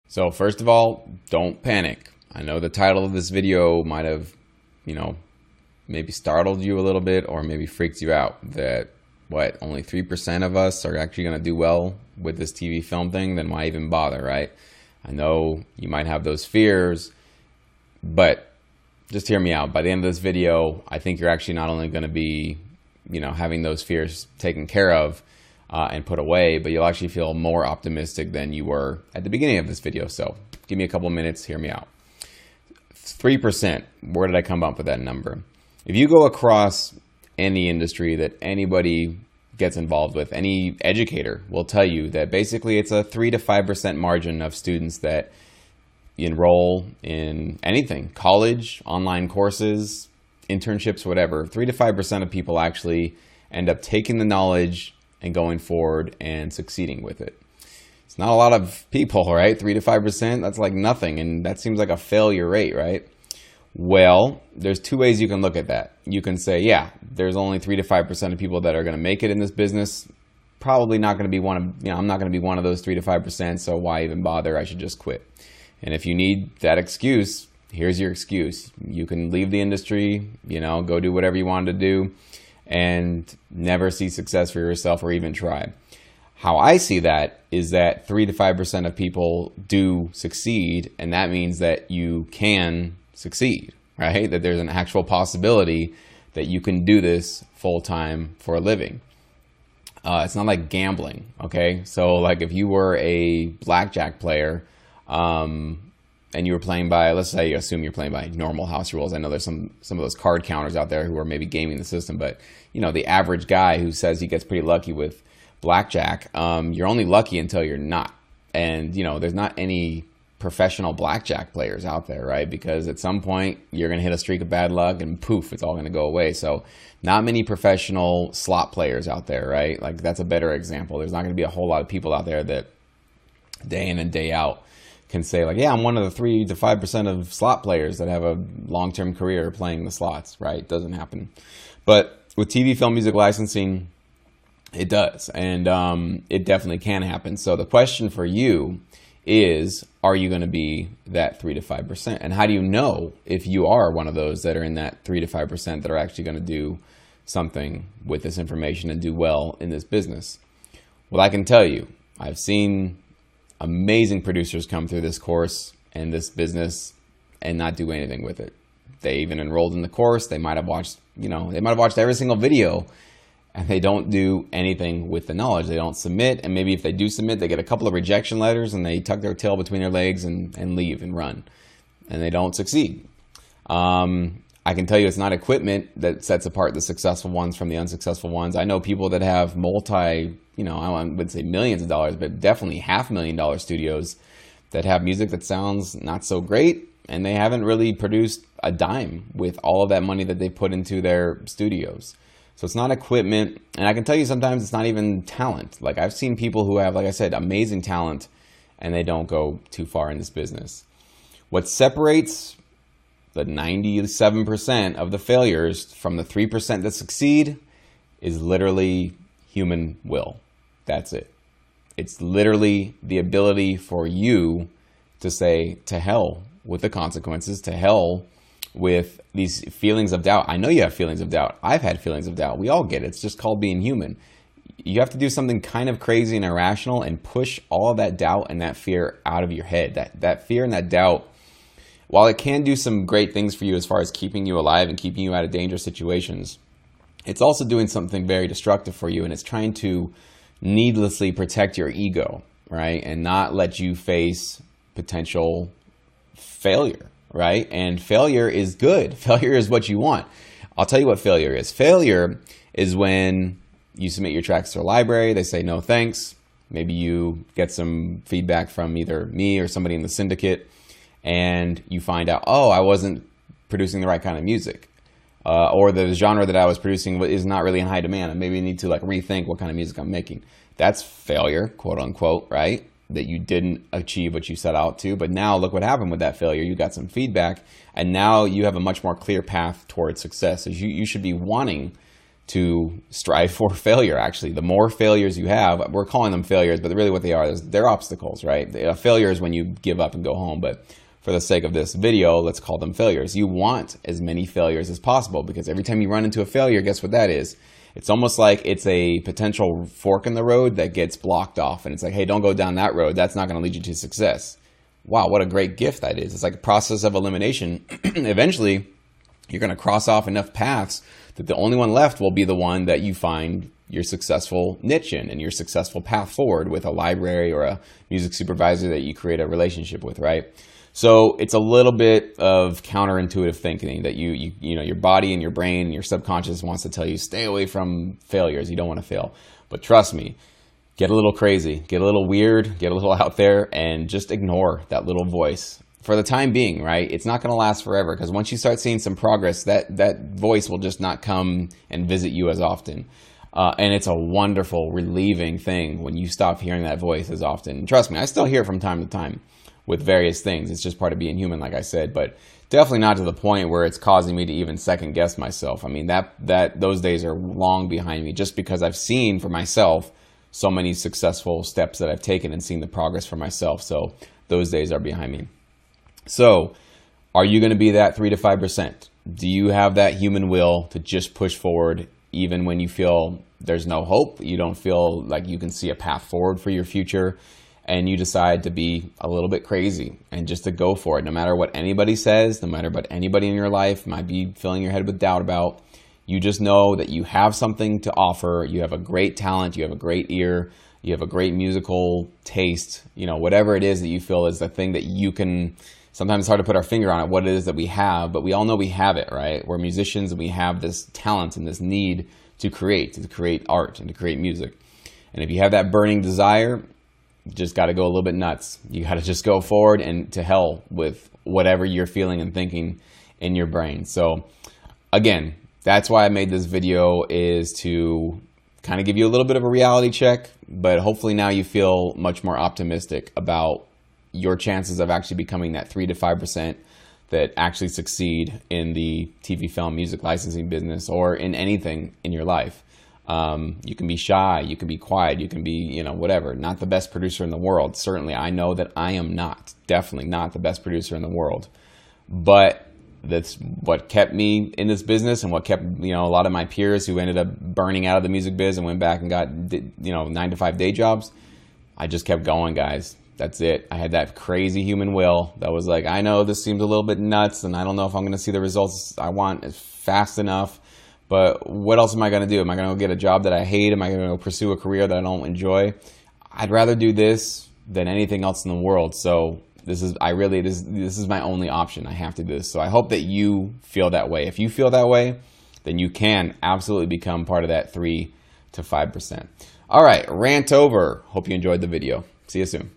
So first of all, don't panic. I know the title of this video might have, maybe startled you a little bit or maybe freaked you out that only 3% of us are actually going to do well with this TV film thing. Then why even bother, right? I know you might have those fears, but just hear me out. By the end of this video, I think you're actually not only going to be, having those fears taken care of and put away, but you'll actually feel more optimistic than you were at the beginning of this video. So give me a couple minutes, hear me out. 3%, where did I come up with that number? If you go across any industry that anybody gets involved with, any educator will tell you that basically it's a 3 to 5% margin of students that enroll in anything, college, online courses, internships, whatever. 3 to 5% of people actually end up taking the knowledge and going forward and succeeding with it. It's not a lot of people, right? 3 to 5%, that's like nothing. And that seems like a failure rate, right? Well, there's two ways you can look at that. You can say, yeah, there's only 3 to 5% of people that are going to make it in this business. Probably not going to be one of, I'm not going to be one of those 3 to 5%. So why even bother? I should just quit. And if you need that excuse, here's your excuse. You can leave the industry, go do whatever you wanted to do and never see success for yourself or even try. How I see that is that 3 to 5% of people do succeed, and that means that you can succeed, right? That there's an actual possibility that you can do this full-time for a living. It's not like gambling, okay? So like if you were a blackjack player and you were playing by, let's say, assume you're playing by normal house rules. I know there's some of those card counters out there who are maybe gaming the system, but the average guy who says he gets pretty lucky with blackjack, you're only lucky until you're not. And there's not any professional blackjack players out there, right? Because at some point you're going to hit a streak of bad luck and poof, it's all going to go away. So not many professional slot players out there, right? Like that's a better example. There's not going to be a whole lot of people out there that day in and day out can say like, yeah, I'm one of the 3 to 5% of slot players that have a long-term career playing the slots, right? It doesn't happen. But with TV, film, music licensing, it does. And it definitely can happen. So the question for you is, are you going to be that 3 to 5%? And how do you know if you are one of those that are in that 3 to 5% that are actually going to do something with this information and do well in this business? Well, I can tell you, I've seen amazing producers come through this course and this business and not do anything with it. They even enrolled in the course. They might have watched, every single video, and they don't do anything with the knowledge. They don't submit, and maybe if they do submit, they get a couple of rejection letters and they tuck their tail between their legs and leave and run, and they don't succeed. I can tell you it's not equipment that sets apart the successful ones from the unsuccessful ones. I know people that have I wouldn't say millions of dollars, but definitely $500,000 studios that have music that sounds not so great, and they haven't really produced a dime with all of that money that they put into their studios. So it's not equipment, and I can tell you sometimes it's not even talent. Like I've seen people who have, like I said, amazing talent, and they don't go too far in this business. What separates the 97% of the failures from the 3% that succeed is literally human will. That's it. It's literally the ability for you to say, to hell with the consequences, to hell with these feelings of doubt. I know you have feelings of doubt. I've had feelings of doubt. We all get it. It's just called being human. You have to do something kind of crazy and irrational and push all of that doubt and that fear out of your head. That fear and that doubt, while it can do some great things for you as far as keeping you alive and keeping you out of dangerous situations, it's also doing something very destructive for you, and it's trying to needlessly protect your ego, right? And not let you face potential failure, right? And failure is good. Failure is what you want. I'll tell you what failure is. Failure is when you submit your tracks to a library, they say no thanks. Maybe you get some feedback from either me or somebody in the syndicate, and you find out, oh, I wasn't producing the right kind of music. Or the genre that I was producing is not really in high demand, and maybe I need to rethink what kind of music I'm making. That's failure, quote unquote, right? That you didn't achieve what you set out to. But now look what happened with that failure. You got some feedback, and now you have a much more clear path towards success. So you should be wanting to strive for failure. Actually, the more failures you have, we're calling them failures, but really what they are, they're obstacles, right? A failure is when you give up and go home, but for the sake of this video, let's call them failures. You want as many failures as possible, because every time you run into a failure, guess what that is? It's almost like it's a potential fork in the road that gets blocked off, and it's like, hey, don't go down that road. That's not going to lead you to success. Wow, what a great gift that is. It's like a process of elimination. Eventually, you're going to cross off enough paths that the only one left will be the one that you find your successful niche in and your successful path forward with a library or a music supervisor that you create a relationship with, right? So it's a little bit of counterintuitive thinking that you know, your body and your brain and your subconscious wants to tell you, stay away from failures. You don't want to fail. But trust me, get a little crazy, get a little weird, get a little out there, and just ignore that little voice. For the time being, right? It's not going to last forever, because once you start seeing some progress, that voice will just not come and visit you as often. And it's a wonderful, relieving thing when you stop hearing that voice as often. And trust me, I still hear it from time to time with various things. It's just part of being human, like I said, but definitely not to the point where it's causing me to even second guess myself. I mean, those days are long behind me, just because I've seen for myself so many successful steps that I've taken and seen the progress for myself. So those days are behind me. So are you going to be that 3 to 5%? Do you have that human will to just push forward even when you feel there's no hope? You don't feel like you can see a path forward for your future, and you decide to be a little bit crazy and just to go for it, no matter what anybody says, no matter what anybody in your life might be filling your head with doubt about. You just know that you have something to offer. You have a great talent. You have a great ear. You have a great musical taste. You know, whatever it is that you feel is the thing that you can. Sometimes it's hard to put our finger on it, what it is that we have, but we all know we have it, right? We're musicians and we have this talent and this need to create art and to create music. And if you have that burning desire, you just got to go a little bit nuts. You got to just go forward and to hell with whatever you're feeling and thinking in your brain. So again, that's why I made this video, is to kind of give you a little bit of a reality check, but hopefully now you feel much more optimistic about your chances of actually becoming that 3 to 5% that actually succeed in the TV, film, music licensing business, or in anything in your life. You can be shy, you can be quiet, you can be, you know, whatever. Not the best producer in the world. Certainly, I know that I am not, definitely not the best producer in the world. But that's what kept me in this business, and what kept, you know, a lot of my peers who ended up burning out of the music biz and went back and got, you know, 9 to 5 day jobs. I just kept going, guys. That's it. I had that crazy human will that was like, I know this seems a little bit nuts, and I don't know if I'm going to see the results I want fast enough, but what else am I going to do? Am I going to go get a job that I hate? Am I going to go pursue a career that I don't enjoy? I'd rather do this than anything else in the world. So this is my only option. I have to do this. So I hope that you feel that way. If you feel that way, then you can absolutely become part of that 3 to 5%. All right, rant over. Hope you enjoyed the video. See you soon.